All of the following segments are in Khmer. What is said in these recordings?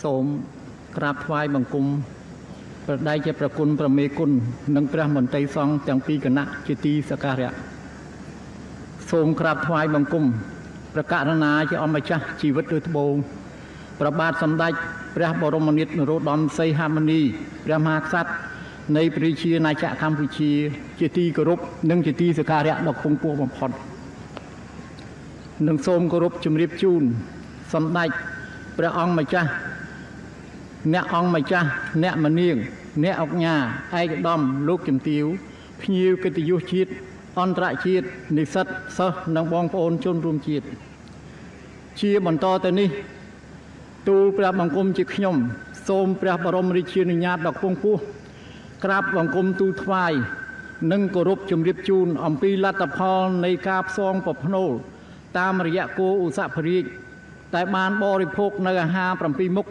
សូមក្រាបថ្វាយបង្គំប្រដៅជាប្រគុណប្រមេគុណនិងព្រះមន្ត្រីសង្ឃទាំងពីរគណៈជាទីសក្ការៈសូមក្រាបថ្វាយបង្គំប្រកាសណាជាអម្ចាស់ជីវិតឬត្បូងព្រះបាទសម្ដេចព្រះបរមនាថនរោត្តមសីហមុនីព្រះមហាក្សត្រនៃព្រះរាជាណាចក្រកម្ពុជាជាទីគោរពនិងជាទីសក្ការៈដ៏ខ្ពង់ខ្ពស់បំផុតនិងសូមគោរពជម្រាបជូនសម្ដេចព្រះអង្គម្ចាស់អ្នកអង្គម្ចាស់អ្នកមនាងអ្នកអង្គញាឯកឧត្តមលោកជំទាវភ្ញៀវកិត្តិយសជាតិអន្តរជាតិនិស្សិតសិស្សនិងបងប្អូនជនរួមជាតិជាបន្តទៅនេះទូលព្រះបង្គំជាខ្ញុំសូមព្រះបរមរាជានុញ្ញាតដ៏ខ្ពង់ខ្ពស់ក្រាបបង្គំទូលថ្វាយនិងគោរពជម្រាបជូនអំពីលទ្ធផលនៃការផ្សងប្រផ្នូលតាមរយៈគោឧសភរាជតែបានបរិភោគនៅអាហារ7មុខ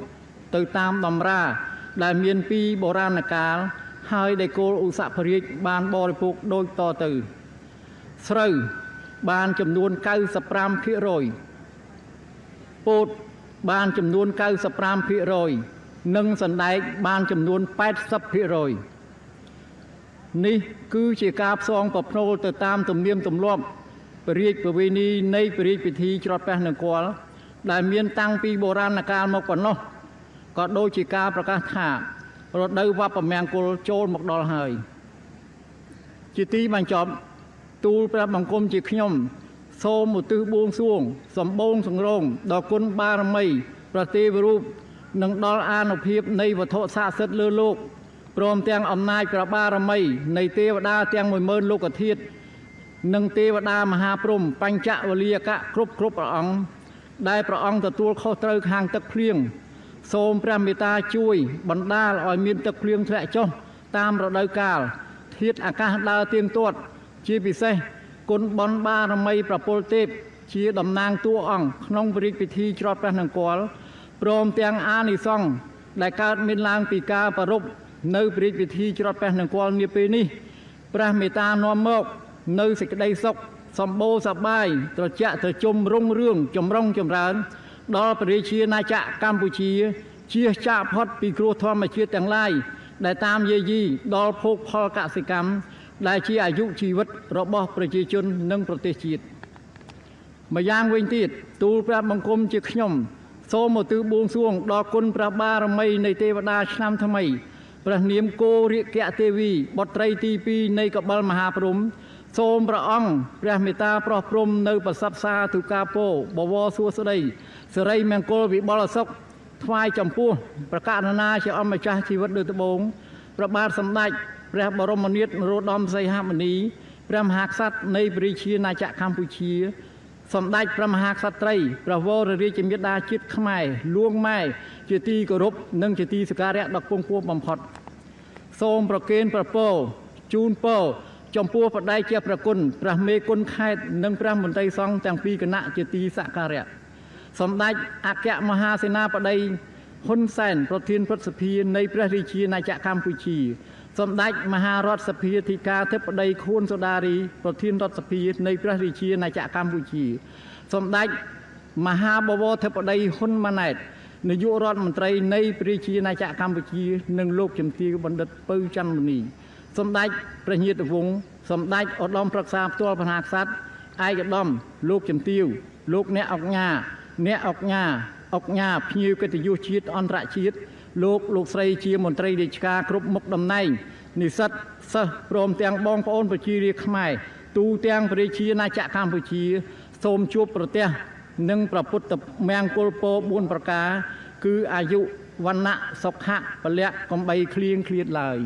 ទៅតាមតម្រាដែលមានពីបុរាណកាលហើយដែលគោឧសភរាជបានបរិភោគដូចតទៅស្រូវបានចំនួន 95% ពោតបានចំនួន 95% និងសណ្ដែកបានចំនួន 80% នេះគឺជាការផ្សងប្រផ្នូលទៅតាមទំនៀមទម្លាប់ព្រះរាជប្រវេណីនៃព្រះរាជពិធីច្រត់ព្រះនង្គ័លដែលមានតាំងពីបុរាណកាលមកប៉ុណ្ណោះក៏ដូចជាការប្រកាសថារដូវវប្បមង្គលចូលមកដល់ហើយជាទីបញ្ចប់ទូលព្រះបង្គំជាខ្ញុំសូមឧទ្ទិសបួងសួងសម្បូរសង្រងដល់គុណបារមីព្រះទេវរូបនិងដល់អានុភាពនៃវត្ថុស័ក្តិសិទ្ធិលើលោកព្រមទាំងអំណាចព្រះបារមីនៃទេវតាទាំង10000លោកធាតុនិងទេវតាមហាព្រហ្មបញ្ចវលីកៈគ្រប់ព្រះអង្គដែលព្រះអង្គទទួលខុសត្រូវខាងទឹកភ្លៀងសូមព្រះមេត្តាជួយបណ្ដាលឲ្យមានទឹកភ្លៀងធ្លាក់ចុះតាមរដូវកាលធាតុអាកាសដើរទៀងទាត់ជាពិសេសគុណបុណ្យបារមីព្រះពលទេពជាតំណាងតួអង្គក្នុងព្រះរាជពិធីច្រត់ព្រះនង្គ័លព្រមទាំងអានិសង្ឃដែលកើតមានឡើងពីការប្រារព្ធនៅព្រះរាជពិធីច្រត់ព្រះនង្គ័លនាពេលនេះព្រះមេត្តានាំមកនៅសេចក្តីសុខសម្បូរសប្បាយត្រជាក់ត្រជុំរុងរឿងចម្រុងចម្រើនដល់ព្រះរាជាណាចក្រកម្ពុជាជៀសចាកផុតពីគ្រោះធម្មជាតិទាំងឡាយដែលតាមយាយីដល់ភោគផលកសិកម្មដែលជាអាយុជីវិតរបស់ប្រជាជននិងប្រទេសជាតិម្យ៉ាងវិញទៀតទូលព្រះបង្គំជាខ្ញុំសូមឧទ្ទិសបួងសួងដល់គុណព្រះបារមីនៃទេវតាឆ្នាំថ្មីព្រះនាមគោរិកៈទេវីបុត្រីទី2នៃកបិលមហាព្រហ្មសូមព្រះអង្គព្រះមេត្តាប្រោះព្រំនៅប្រសព្វសាធុការពោបវរសួស្តីសិរីមង្គលវិបុលសុខថ្វាយចំពោះប្រកាសណាជាអម្ចាស់ជីវិតដូចត្បូងព្រះបាទសម្ដេចព្រះបរមនាថនរោត្តមសីហមុនីព្រះមហាក្សត្រនៃព្រះរាជាណាចក្រកម្ពុជាសម្ដេចព្រះមហាក្សត្រីព្រះវររាជមាតាជាតិខ្មែរលួងម៉ែជាទីគោរពនិងជាទីសក្ការៈដ៏ខ្ពង់ខ្ពស់បំផុតសូមប្រគេនប្រពោជូនពរចំពោះបដិជាប្រគុណព្រះមេគុណខេត្តនិងព្រះមន្ត្រីសង្ឃទាំងពីរគណៈជាទីសក្ការៈសម្ដេចអគ្គមហាសេនាបតីហ៊ុនសែនប្រធានព្រឹទ្ធសភានៃព្រះរាជាណាចក្រកម្ពុជាសម្ដេចមហារដ្ឋសភាធិការធិបតីខួនសូដារីប្រធានរដ្ឋសភានៃព្រះរាជាណាចក្រកម្ពុជាសម្ដេចមហាបវរធិបតីហ៊ុនម៉ាណែតនាយករដ្ឋមន្ត្រីនៃព្រះរាជាណាចក្រកម្ពុជានិងលោកជំទាវបណ្ឌិតពៅច័ន្ទមុនីសម្ដេចព្រះញាតិវង្សសម្ដេចឧត្តមប្រឹក្សាផ្ទាល់ព្រះមហាក្សត្រឯកឧត្តមលោកជំទាវលោកអ្នកអង្គញាភ្ញៀវកិត្តិយសជាតិអន្តរជាតិលោកស្រីជាមន្ត្រីរាជការគ្រប់មុខតំណែងនិស្សិតសិស្សព្រមទាំងបងប្អូនប្រជារាស្ត្រខ្មែរទូទាំងព្រះរាជាណាចក្រកម្ពុជាសូមជួបប្រទះនិងប្រពុតមង្គលពរ4ប្រការគឺអាយុវណ្ណៈសុខៈពលៈកំបីឃ្លៀងឃ្លាតឡើយ